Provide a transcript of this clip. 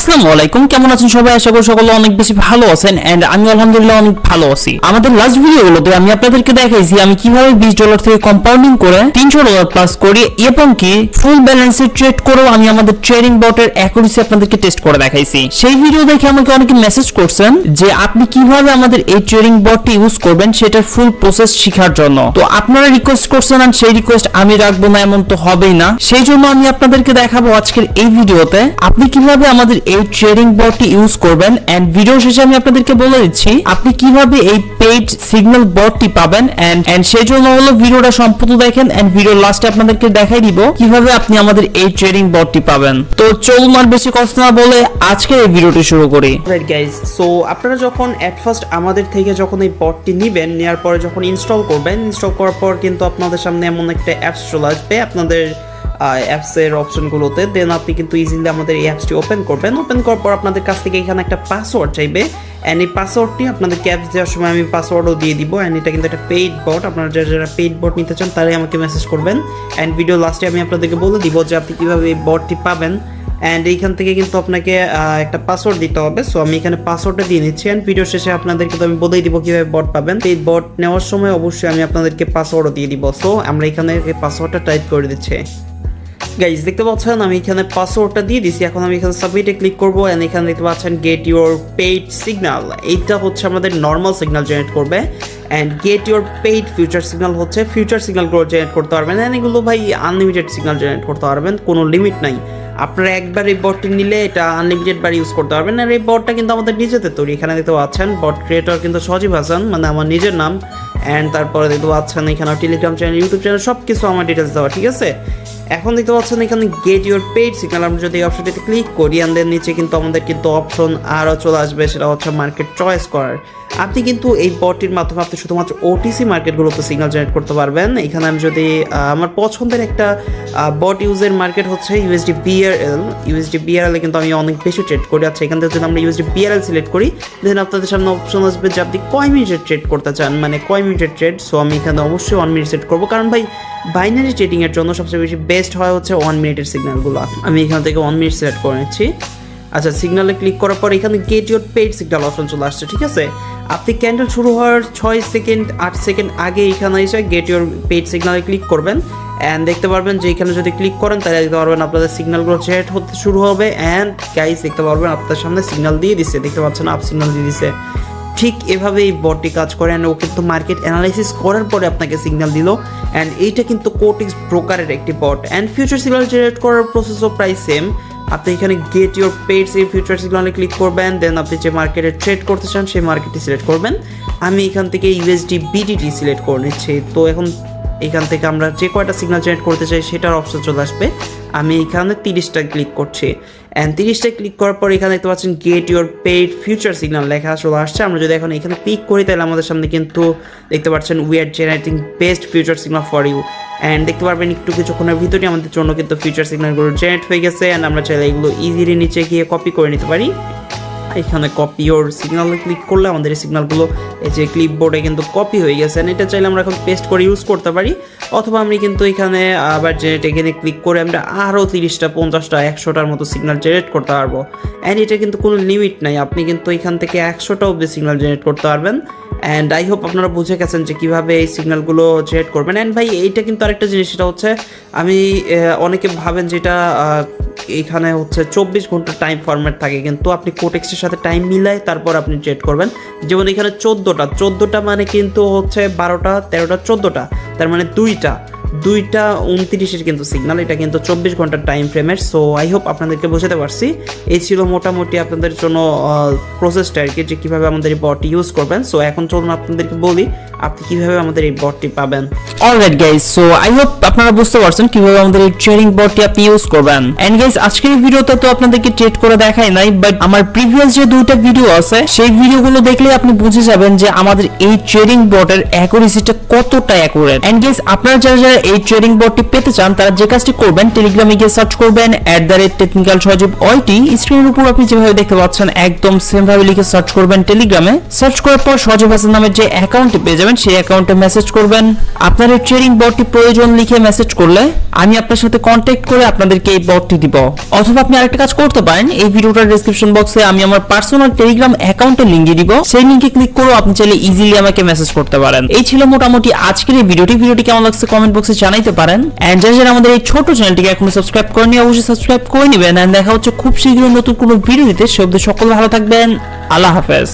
আসসালামু আলাইকুম, কেমন আছেন সবাই? আশা করি সকলে অনেক বেশি ভালো আছেন এন্ড আমি আলহামদুলিল্লাহ অনেক ভালো আছি। আমাদের লাস্ট ভিডিওগুলোতে আমি আপনাদেরকে দেখাইছি আমি কিভাবে $20 থেকে কম্পাউন্ডিং করে $300 প্লাস করি এবং কি ফুল ব্যালেন্সে ট্রেড করেও আমি আমাদের ট্রেডিং বটের অ্যাকুরেসি আপনাদেরকে টেস্ট করে দেখাইছি। সেই ভিডিও দেখে আমাকে অনেকে মেসেজ করছেন যে আপনি কিভাবে আমাদের এই ট্রেডিং বটটি ইউজ করবেন সেটার ফুল প্রসেস শেখার জন্য। তো আপনারা রিকোয়েস্ট করছেন আর সেই রিকোয়েস্ট আমি রাখবো না এমন তো হবেই না, সেই জন্য আমি আপনাদেরকে দেখাবো আজকের এই ভিডিওতে আপনি কিভাবে আমাদের এই ট্রেডিং বটটি ইউজ করবেন। এন্ড ভিডিও শেষে আমি আপনাদেরকে বলে দিচ্ছি আপনি কিভাবে এই পেইড সিগন্যাল বটটি পাবেন। এন্ড সেই জন্য হলো ভিডিওটা সম্পূর্ণ দেখেন এন্ড ভিডিওর লাস্টে আপনাদেরকে দেখাই দিব কিভাবে আপনি আমাদের এই ট্রেডিং বটটি পাবেন। তো চলুন আর বেশি কথা না বলে আজকে এই ভিডিওটি শুরু করি। রাইট গাইস, সো আপনারা যখন এট ফার্স্ট আমাদের থেকে যখন এই বটটি নেবেন, নেওয়ার পরে যখন ইনস্টল করবেন, ইনস্টল করার পর কিন্তু আপনাদের সামনে এমন একটা অ্যাপস চলে আসবে আপনাদের অ্যাপসের অপশনগুলোতে। দেন আপনি কিন্তু ইজিলি আমাদের এই অ্যাপসটি ওপেন করবেন। ওপেন করার পর আপনাদের কাছ থেকে এখানে একটা পাসওয়ার্ড চাইবে অ্যান্ড এই পাসওয়ার্ডটি আপনাদেরকে অ্যাপস দেওয়ার সময় আমি পাসওয়ার্ডও দিয়ে দিব। অ্যান্ড এটা কিন্তু একটা পেইড বট, আপনারা যারা পেইড বট নিতে চান তারাই আমাকে মেসেজ করবেন। অ্যান্ড ভিডিও লাস্টে আমি আপনাদেরকে বলে দিব যে আপনি কীভাবে এই বটটি পাবেন। অ্যান্ড এইখান থেকে কিন্তু আপনাকে একটা পাসওয়ার্ড দিতে হবে। সো আমি এখানে পাসওয়ার্ডটা দিয়ে নিচ্ছি অ্যান্ড ভিডিও শেষে আপনাদেরকে তো আমি বলেই দিব কীভাবে বট পাবেন। এই বট নেওয়ার সময় অবশ্যই আমি আপনাদেরকে পাসওয়ার্ডও দিয়ে দিব। সো আমরা এখানে এই পাসওয়ার্ডটা টাইপ করে দিচ্ছি। গাইজ দেখতে পাচ্ছেন আমি এখানে পাসওয়ার্ডটা দিয়ে দিছি। এখন আমি এখানে সাবমিটে ক্লিক করবো অ্যান্ড এখানে দেখতে পাচ্ছেন গেট ইউর পেইড সিগন্যাল। এইটা হচ্ছে আমাদের নর্মাল সিগন্যাল জেনারেট করবে and get your paid future signal হচ্ছে ফিউচার সিগন্যালগুলো জেনারেট করতে পারবেন। অ্যান্ড এগুলো ভাই আনলিমিটেড সিগন্যাল জেনারেট করতে পারবেন, কোনো লিমিট নাই। আপনারা একবার এই বটটি নিলে এটা আনলিমিটেড বার ইউজ করতে পারবেন। আর এই বটটা কিন্তু আমাদের নিজেদের তৈরি। এখানে দেখতে পাচ্ছেন বট ক্রিয়েটর কিন্তু সজীব হাসান, মানে আমার নিজের নাম। অ্যান্ড তারপরে দেখতে পাচ্ছেন এখানে টেলিগ্রাম চ্যানেল, ইউটিউব চ্যানেল সব কিছু আমার ডিটেলস দেওয়া, ঠিক আছে। এখন দেখতে পাচ্ছেন এখানে গেট ইউর পেইড সিগন্যাল, আমরা যদি এই অপশনটিতে ক্লিক করি অ্যান্ড দেন নিচে কিন্তু আমাদের কিন্তু অপশন আরও চলে আসবে, সেটা হচ্ছে মার্কেট চয়েস করার। আপনি কিন্তু এই বটটির মাধ্যমে আপনি শুধুমাত্র ওটিসি মার্কেটগুলোতে সিগন্যাল জেনারেট করতে পারবেন। এখানে আমি যদি আমার পছন্দের একটা বট ইউজের মার্কেট হচ্ছে ইউএসডি বিআরএল। ইউএসডি বিআরএলে কিন্তু আমি অনেক বেশি ট্রেড করি। আচ্ছা, এখান থেকে যদি আমরা ইউএসডি বিআরএল সিলেক্ট করি দেন আপনাদের সামনে অপশন আসবে যে আপনি কয় মিনিটের ট্রেড করতে চান, মানে কয় মিনিটের ট্রেড। সো আমি এখানে অবশ্যই 1 মিনিট সেট করবো, কারণ ভাই বাইনারি ট্রেডিংয়ের জন্য সবচেয়ে বেশি বেস্ট হয় হচ্ছে 1 মিনিটের সিগন্যালগুলো। আমি এখান থেকে 1 মিনিট সিলেক্ট করে নিচ্ছি। আচ্ছা, সিগন্যালে ক্লিক করার পর এখানে get your paid signal option চলে আসছে, ঠিক আছে। আপনি ক্যান্ডেল শুরু হওয়ার 6 সেকেন্ড 8 সেকেন্ড আগে এখানে এসে গেট ইউর পেইড সিগন্যালে ক্লিক করবেন অ্যান্ড দেখতে পারবেন যে এখানে যদি ক্লিক করেন তাহলে দেখতে পারবেন আপনাদের সিগন্যালগুলো জেনারেট হতে শুরু হবে। অ্যান্ড গাইস দেখতে পারবেন আপনার সামনে সিগন্যাল দিয়ে দিচ্ছে, দেখতে পাচ্ছেন আপ সিগন্যাল দিয়ে দিচ্ছে। ঠিক এভাবে এই বটটি কাজ করে। অ্যান্ড ও কিন্তু মার্কেট অ্যানালাইসিস করার পরে আপনাকে সিগন্যাল দিল। অ্যান্ড এইটা কিন্তু কোটিক্স ব্রোকারের একটি বট। অ্যান্ড ফিউচার সিগন্যাল জেনারেট করার প্রসেসও প্রায় সেম। আপনি এখানে গেট ইউর পেইড এই ফিউচার সিগন্যালে ক্লিক করবেন, দেন আপনি যে মার্কেটে ট্রেড করতে চান সেই মার্কেটটি সিলেক্ট করবেন। আমি এখান থেকে ইউএসডি বিডিটি সিলেক্ট করে নিচ্ছি। তো এখন এখান থেকে আমরা যে কয়টা সিগন্যাল জেনারেট করতে চাই সেটার অপশন চলে আসবে। আমি এখানে 30টা ক্লিক করছি অ্যান্ড 30টা ক্লিক করার পর এখানে দেখতে পাচ্ছেন get your paid future signal লেখা চলে আসছে। আমরা যদি এখন এখানে ক্লিক করি তাহলে আমাদের সামনে কিন্তু দেখতে পাচ্ছেন we are generating best future signal for you. And দেখতে পারবেন একটু কিছুক্ষণের ভিতরে আমাদের জন্য কিন্তু ফিউচার সিগন্যালগুলো জেনারেট হয়ে গেছে। অ্যান্ড আমরা চাইলে এগুলো ইজিলি নিচে গিয়ে কপি করে নিতে পারি। এখানে কপি ওর সিগন্যালে ক্লিক করলে আমাদের এই সিগন্যালগুলো এই যে ক্লিপবোর্ডে কিন্তু কপি হয়ে গেছে। এটা চাইলে আমরা এখন পেস্ট করে ইউজ করতে পারি, অথবা আমি কিন্তু এখানে আবার জেনারেট এখানে ক্লিক করে আমরা আরও 30টা 50টা 100টার মতো সিগন্যাল জেনারেট করতে পারবো। অ্যান্ড এটা কিন্তু কোনো লিমিট নাই, আপনি কিন্তু এখান থেকে 100টা অবধি সিগন্যাল জেনারেট করতে পারবেন। অ্যান্ড আই হোপ আপনারা বুঝে গেছেন যে কীভাবে এই সিগন্যালগুলো জেনারেট করবেন। অ্যান্ড ভাই এইটা কিন্তু আরেকটা জিনিস, সেটা হচ্ছে আমি অনেকে ভাবেন যেটা এখানে হচ্ছে 24 ঘন্টা টাইম ফরম্যাট থাকে, কিন্তু আপনি কোটেক্সের সাথে টাইম মিলায় তারপর আপনি ট্রেড করবেন। যেমন এখানে 14টা মানে কিন্তু হচ্ছে 12টা 13টা 14টা, তার মানে দুইটা 29 কিন্তু সিগন্যাল। এটা কিন্তু 24 ঘন্টার টাইম ফ্রেমের। সো আই হোপ আপনাদেরকে বোঝাতে পারছি। এই ছিল মোটামুটি আপনাদের জন্য প্রসেসটা আর কি, যে কীভাবে আমাদের এই বটটি ইউজ করবেন। সো এখন চলুন আপনাদেরকে বলি আপনি কিভাবে আমাদের এই বটটি পাবেন। Alright guys, so I hope আপনারা বুঝতে পারছেন কিভাবে আমাদের এই ট্রেডিং বটটি আপনি ইউজ করবেন। এন্ড গাইস আজকের এই ভিডিওতে তো আপনাদেরকে ট্রেড করে দেখাই নাই, বাট আমার প্রিভিয়াস যে 2টা ভিডিও আছে সেই ভিডিওগুলো দেখলে আপনি বুঝে যাবেন যে আমাদের এই ট্রেডিং বটের অ্যাকুরেসিটা কতটা অ্যাকুরেট। এন্ড গাইস আপনারা যারা এই ট্রেডিং বটটি পেতে চান তারা যে কাজটি করবেন, টেলিগ্রামে গিয়ে সার্চ করবেন @technical সজীব ওয়াইটি। স্ক্রিনের উপর আপনি যেভাবে দেখতে পাচ্ছেন একদম সেম ভাবে লিখে সার্চ করবেন টেলিগ্রামে। সার্চ করার পর সজীব হাসান নামের যে অ্যাকাউন্টটি পেয়ে যাবেন সেই অ্যাকাউন্টে মেসেজ করবেন। আপনার এই ট্রেডিং বটটি প্রয়োজন লিখে মেসেজ করলে আমি আপনার সাথে কন্ট্যাক্ট করে আপনাদেরকে এই বটটি দিব। অথবা আপনি আরেকটা কাজ করতে পারেন, এই ভিডিওটার ডেসক্রিপশন বক্সে আমি আমার পার্সোনাল টেলিগ্রাম অ্যাকাউন্টের লিংক দিয়ে দিব, সেই লিংকে ক্লিক করে আপনি চাইলে ইজিলি আমাকে মেসেজ করতে পারেন। এই ছিল মোটামুটি আজকের এই ভিডিওটি কেমন লাগছে কমেন্ট বক্সে জানাইতে পারেন। এন্ড যারা আমাদের এই ছোট চ্যানেলটিকে এখনো সাবস্ক্রাইব করেনি অবশ্যই সাবস্ক্রাইব করে নেবেন। এন্ড দেখা হচ্ছে খুব শীঘ্রই নতুন কোনো ভিডিওতে। সে অবধি সকলে ভালো থাকবেন। আল্লাহ হাফেজ।